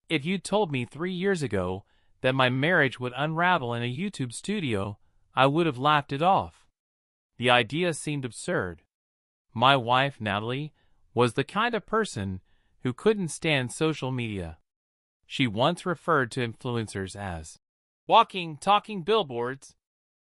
If you'd told me 3 years ago that my marriage would unravel in a YouTube studio, I would have laughed it off. The idea seemed absurd. My wife, Natalie, was the kind of person who couldn't stand social media. She once referred to influencers as walking, talking billboards.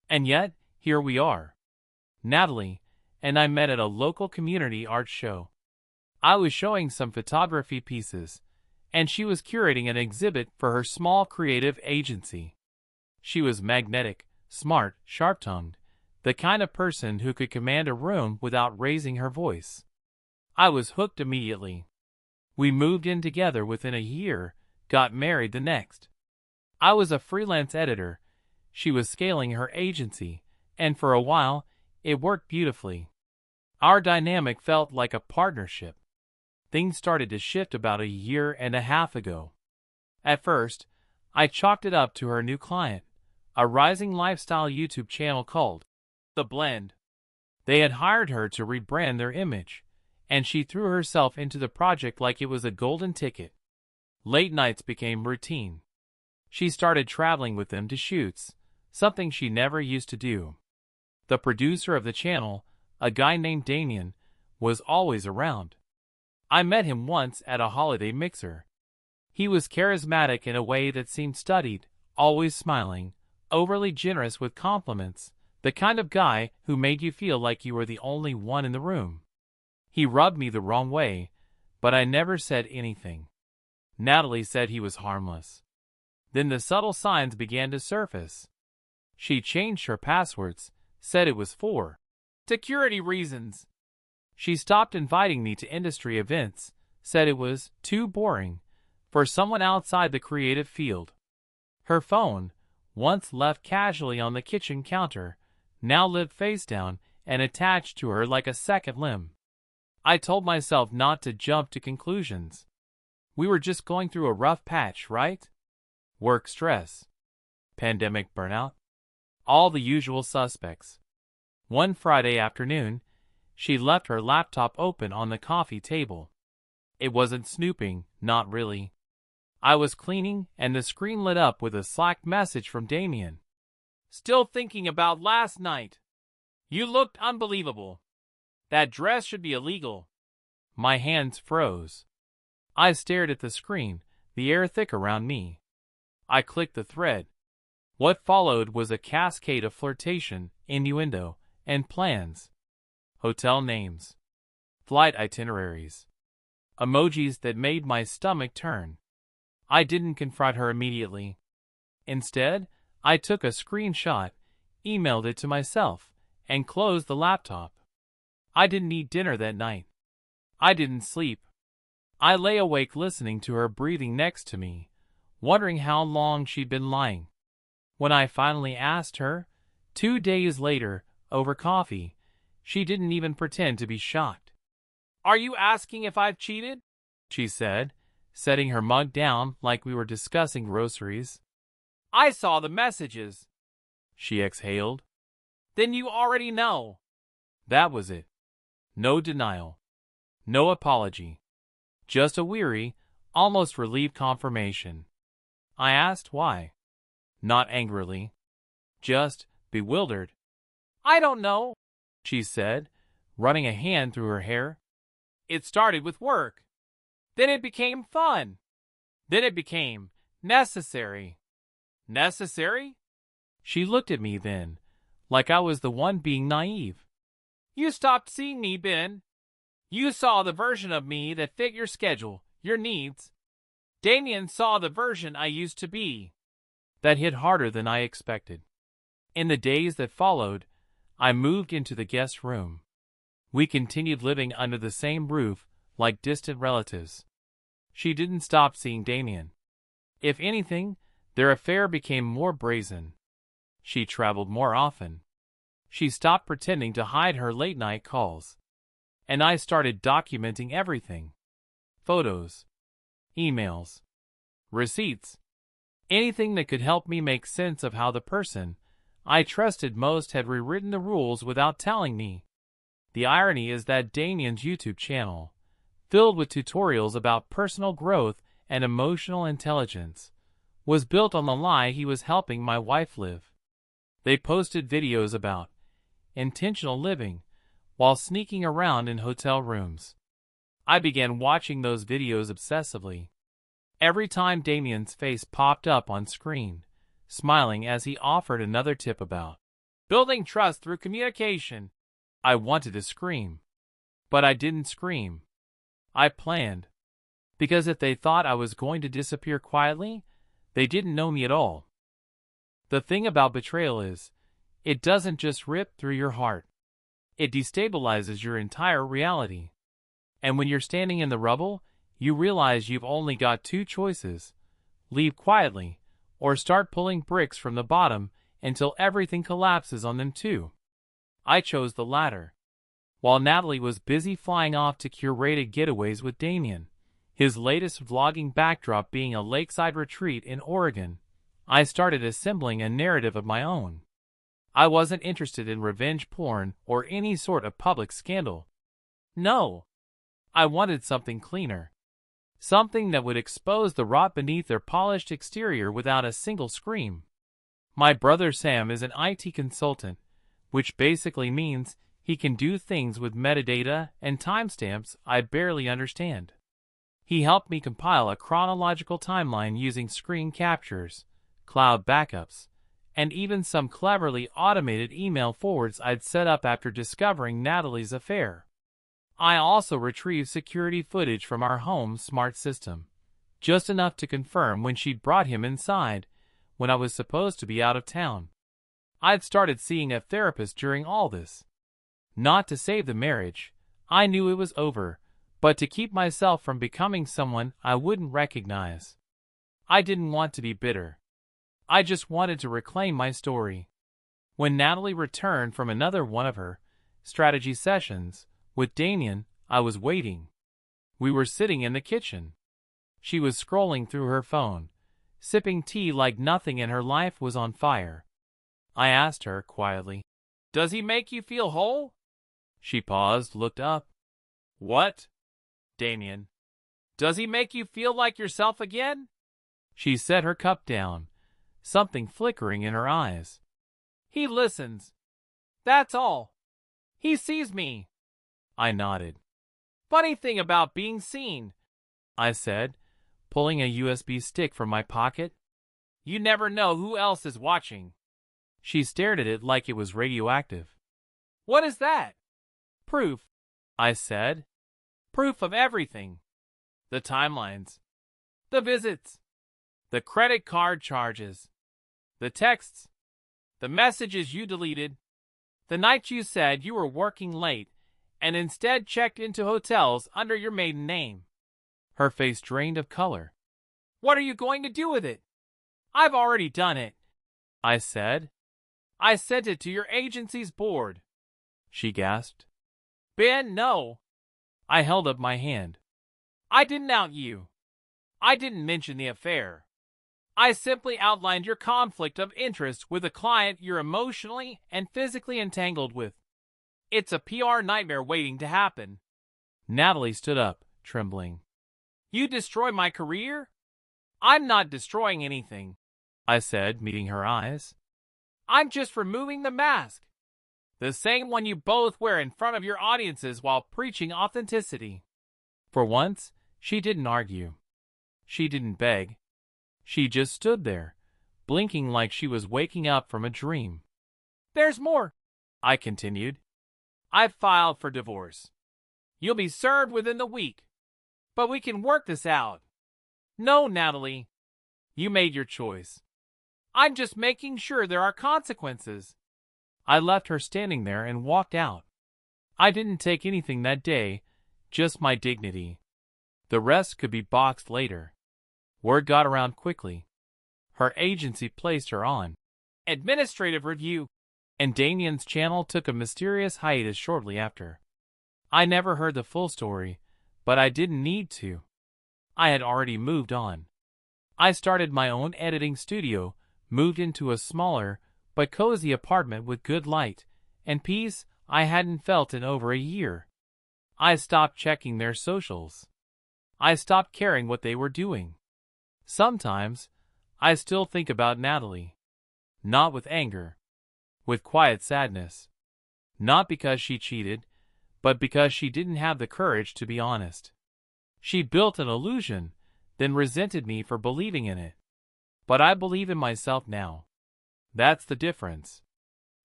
And yet, here we are. Natalie and I met at a local community art show. I was showing some photography pieces, and she was curating an exhibit for her small creative agency. She was magnetic, smart, sharp-tongued, the kind of person who could command a room without raising her voice. I was hooked immediately. We moved in together within a year, got married the next. I was a freelance editor. She was scaling her agency, and for a while, it worked beautifully. Our dynamic felt like a partnership. Things started to shift about 1.5 years ago. At first, I chalked it up to her new client, a rising lifestyle YouTube channel called The Blend. They had hired her to rebrand their image, and she threw herself into the project like it was a golden ticket. Late nights became routine. She started traveling with them to shoots, something she never used to do. The producer of the channel, a guy named Damien, was always around. I met him once at a holiday mixer. He was charismatic in a way that seemed studied, always smiling, overly generous with compliments, the kind of guy who made you feel like you were the only one in the room. He rubbed me the wrong way, but I never said anything. Natalie said he was harmless. Then the subtle signs began to surface. She changed her passwords, said it was for security reasons. She stopped inviting me to industry events, said it was too boring for someone outside the creative field. Her phone, once left casually on the kitchen counter, now lived face down and attached to her like a second limb. I told myself not to jump to conclusions. We were just going through a rough patch, right? Work stress, pandemic burnout, all the usual suspects. One Friday afternoon, she left her laptop open on the coffee table. It wasn't snooping, not really. I was cleaning, and the screen lit up with a Slack message from Damien. Still thinking about last night. You looked unbelievable. That dress should be illegal. My hands froze. I stared at the screen, the air thick around me. I clicked the thread. What followed was a cascade of flirtation, innuendo, and plans. Hotel names, flight itineraries, emojis that made my stomach turn. I didn't confront her immediately. Instead, I took a screenshot, emailed it to myself, and closed the laptop. I didn't eat dinner that night. I didn't sleep. I lay awake listening to her breathing next to me, wondering how long she'd been lying. When I finally asked her, 2 days later, over coffee, she didn't even pretend to be shocked. Are you asking if I've cheated? She said, setting her mug down like we were discussing groceries. I saw the messages. She exhaled. Then you already know. That was it. No denial. No apology. Just a weary, almost relieved confirmation. I asked why. Not angrily. Just bewildered. I don't know, she said, running a hand through her hair. It started with work. Then it became fun. Then it became necessary. Necessary? She looked at me then, like I was the one being naive. You stopped seeing me, Ben. You saw the version of me that fit your schedule, your needs. Damien saw the version I used to be. That hit harder than I expected. In the days that followed, I moved into the guest room. We continued living under the same roof, like distant relatives. She didn't stop seeing Damien. If anything, their affair became more brazen. She traveled more often. She stopped pretending to hide her late-night calls. And I started documenting everything. Photos, emails, receipts, anything that could help me make sense of how the person I trusted most had rewritten the rules without telling me. The irony is that Damien's YouTube channel, filled with tutorials about personal growth and emotional intelligence, was built on the lie he was helping my wife live. They posted videos about intentional living while sneaking around in hotel rooms. I began watching those videos obsessively. Every time Damien's face popped up on screen, smiling as he offered another tip about building trust through communication, I wanted to scream. But I didn't scream. I planned. Because if they thought I was going to disappear quietly, they didn't know me at all. The thing about betrayal is, it doesn't just rip through your heart. It destabilizes your entire reality. And when you're standing in the rubble, you realize you've only got two choices: leave quietly, or start pulling bricks from the bottom until everything collapses on them too. I chose the latter. While Natalie was busy flying off to curated getaways with Damien, his latest vlogging backdrop being a lakeside retreat in Oregon, I started assembling a narrative of my own. I wasn't interested in revenge porn or any sort of public scandal. No. I wanted something cleaner. Something that would expose the rot beneath their polished exterior without a single scream. My brother Sam is an IT consultant, which basically means he can do things with metadata and timestamps I barely understand. He helped me compile a chronological timeline using screen captures, cloud backups, and even some cleverly automated email forwards I'd set up after discovering Natalie's affair. I also retrieved security footage from our home's smart system, just enough to confirm when she'd brought him inside when I was supposed to be out of town. I'd started seeing a therapist during all this. Not to save the marriage, I knew it was over, but to keep myself from becoming someone I wouldn't recognize. I didn't want to be bitter. I just wanted to reclaim my story. When Natalie returned from another one of her strategy sessions with Damien, I was waiting. We were sitting in the kitchen. She was scrolling through her phone, sipping tea like nothing in her life was on fire. I asked her quietly, "Does he make you feel whole?" She paused, looked up. "What?" "Damien. Does he make you feel like yourself again?" She set her cup down, something flickering in her eyes. "He listens. That's all. He sees me." I nodded. "Funny thing about being seen," I said, pulling a USB stick from my pocket. "You never know who else is watching." She stared at it like it was radioactive. "What is that?" "Proof," I said. "Proof of everything. The timelines. The visits. The credit card charges. The texts. The messages you deleted. The night you said you were working late and instead checked into hotels under your maiden name." Her face drained of color. "What are you going to do with it?" "I've already done it," I said. "I sent it to your agency's board." She gasped. "Ben, no." I held up my hand. "I didn't out you. I didn't mention the affair. I simply outlined your conflict of interest with a client you're emotionally and physically entangled with. It's a PR nightmare waiting to happen." Natalie stood up, trembling. "You destroy my career?" "I'm not destroying anything," I said, meeting her eyes. "I'm just removing the mask. The same one you both wear in front of your audiences while preaching authenticity." For once, she didn't argue. She didn't beg. She just stood there, blinking like she was waking up from a dream. "There's more," I continued. "I've filed for divorce. You'll be served within the week. But we can work this out." "No, Natalie. You made your choice. I'm just making sure there are consequences." I left her standing there and walked out. I didn't take anything that day, just my dignity. The rest could be boxed later. Word got around quickly. Her agency placed her on administrative review, and Damien's channel took a mysterious hiatus shortly after. I never heard the full story, but I didn't need to. I had already moved on. I started my own editing studio, moved into a smaller but cozy apartment with good light and peace I hadn't felt in over a year. I stopped checking their socials. I stopped caring what they were doing. Sometimes, I still think about Natalie. Not with anger. With quiet sadness. Not because she cheated, but because she didn't have the courage to be honest. She built an illusion, then resented me for believing in it. But I believe in myself now. That's the difference.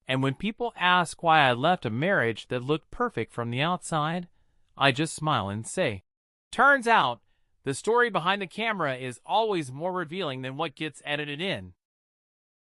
And when people ask why I left a marriage that looked perfect from the outside, I just smile and say, turns out, the story behind the camera is always more revealing than what gets edited in.